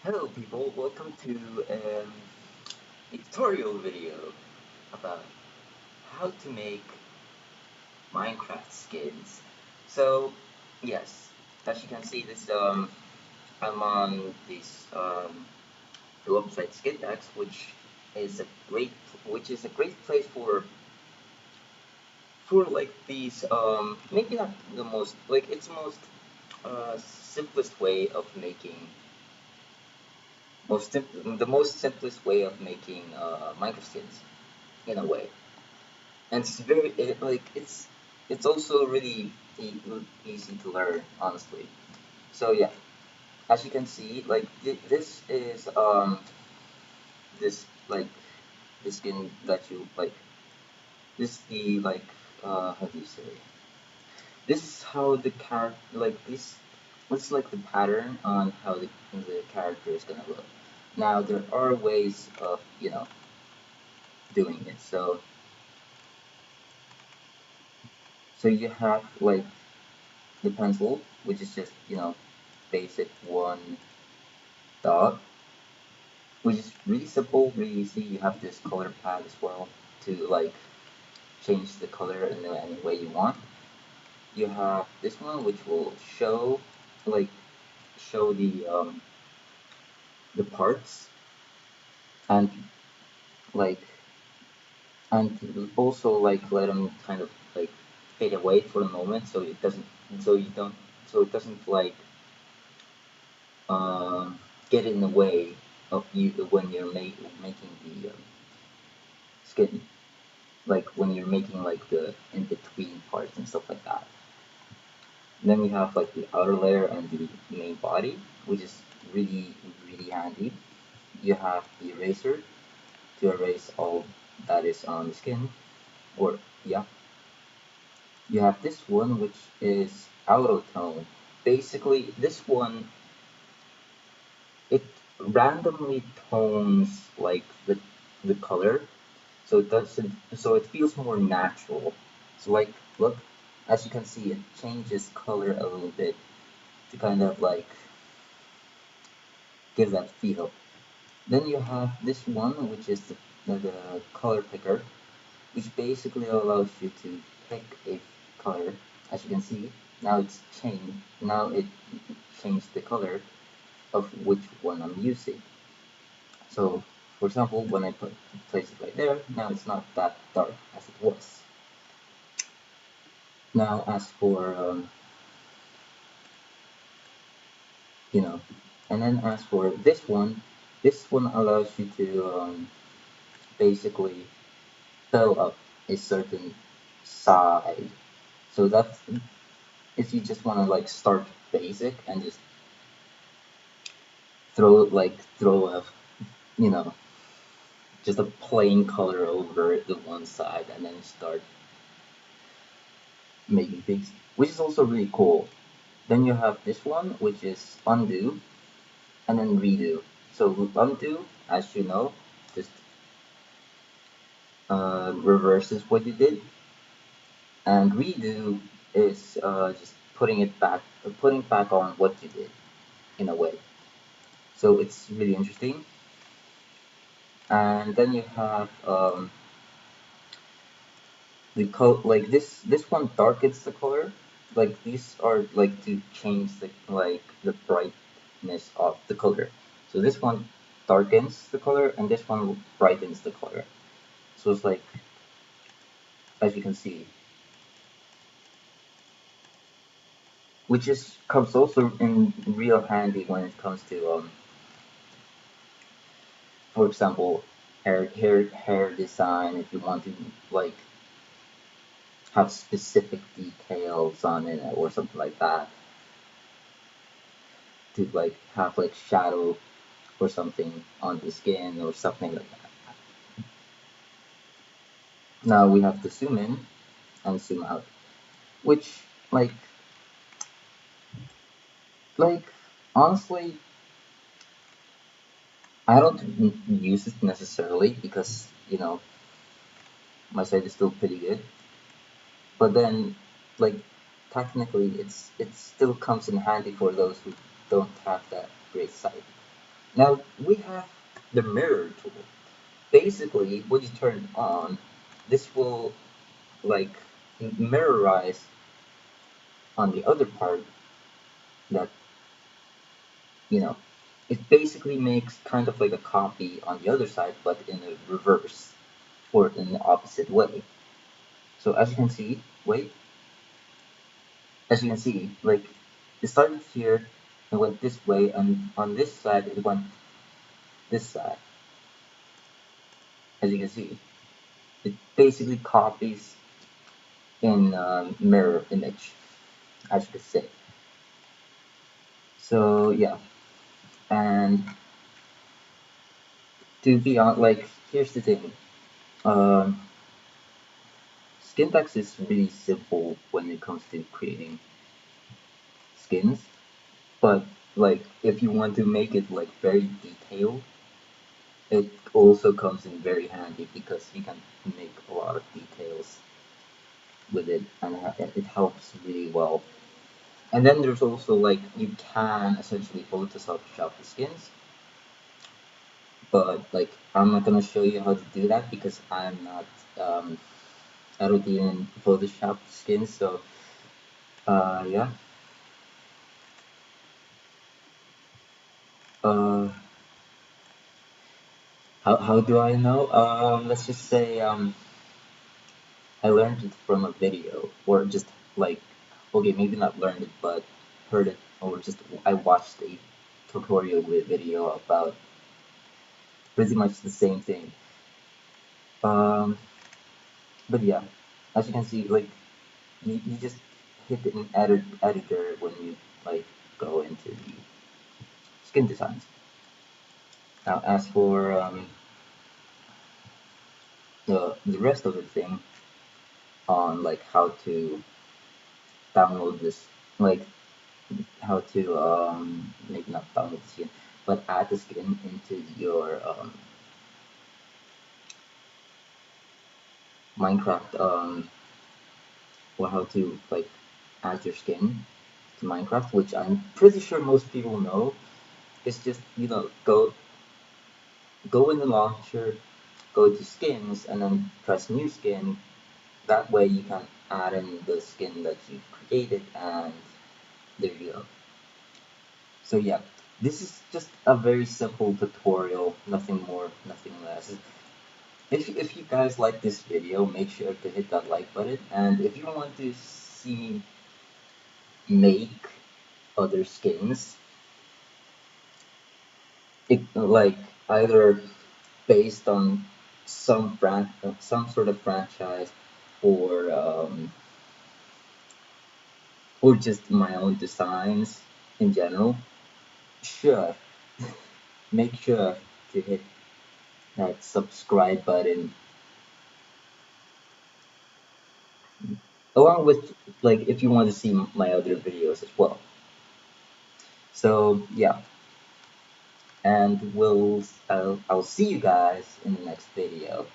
Hello people, welcome to a tutorial video about how to make Minecraft skins. So yes, as you can see I'm on this the website Skindex, is a great is a great place for like these maybe not the most like it's most simplest way of making the most simplest way of making Minecraft skins in a way. And it's also really easy to learn, honestly. So yeah, as you can see, like this is this like the skin that you like. This the like how do you say? This is how the character like this. What's like the pattern on how the character is gonna look. Now there are ways of doing it. So you have like the pencil, which is just basic one dot, which is really simple, really easy. You have this color pad as well to like change the color in any way you want. You have this one which will like show the parts and like and also like let them kind of like fade away for a moment so it doesn't so you don't so it doesn't like um, get in the way of you when you're making the skin, like when you're making like the in between parts and stuff like that. Then we have like the outer layer and the main body, which is really handy. You have the eraser to erase all that is on the skin, or yeah. You have this one which is auto tone. Basically, this one it randomly tones like the color, so it feels more natural. So like look, as you can see, it changes color a little bit to kind of like give that feel. Then you have this one, which is the color picker, which basically allows you to pick a color. As you can see, now it changed the color of which one I'm using. So, for example, when I place it right there, now it's not that dark as it was. Now, as for you know, and then as for this one allows you to basically fill up a certain side. So that's if you just want to like start basic and just throw a you know just a plain color over the one side and then start making things, which is also really cool. Then you have this one, which is undo and then redo. So undo, as you know, just reverses what you did, and redo is just putting back on what you did in a way. So it's really interesting. And then you have the color, like this one darkens the color. Like these are like to change the brightness of the color. So this one darkens the color, and this one brightens the color. So it's like, as you can see, which is comes also in real handy when it comes to for example, hair design. If you want to like have specific details on it or something like that, to like have like shadow or something on the skin or something like that. Now we have to zoom in and zoom out, which like honestly, I don't use it necessarily because my site is still pretty good. But then, like technically, it still comes in handy for those who don't have that great site. Now we have the mirror tool. Basically, when you turn it on, this will like mirrorize on the other part that you know it basically makes kind of like a copy on the other side, but in a reverse or in the opposite way. So as you can see, wait, as you can see, like it started here and went this way, and on this side it went this side. As you can see, it basically copies in mirror image, as you could say. So yeah, and to be on, like, here's the thing. Um, Skin text is really simple when it comes to creating skins, but like if you want to make it like very detailed, it also comes in very handy because you can make a lot of details with it, and it helps really well. And then there's also like you can essentially Photoshop the skins, but like I'm not gonna show you how to do that because I'm not I don't even Photoshop skins, so yeah. Uh, how do I know? Let's just say I learned it from a video or just like okay, maybe not learned it, but heard it or just I watched a tutorial video about pretty much the same thing. Um, but yeah, as you can see, like you just hit an editor when you like go into the skin designs. Now, as for the rest of the thing on like how to download this, like how to maybe not download the skin, but add the skin into your Minecraft or how to like add your skin to Minecraft, which I'm pretty sure most people know. It's just go in the launcher, go to skins, and then press new skin. That way you can add in the skin that you created, and there you go. So yeah, this is just a very simple tutorial, nothing more, nothing less. If you guys like this video, make sure to hit that like button, and if you want to see me make other skins, it like either based on some sort of franchise, or or just my own designs in general, sure, make sure to hit that subscribe button along with like if you want to see my other videos as well. So yeah, and I'll see you guys in the next video.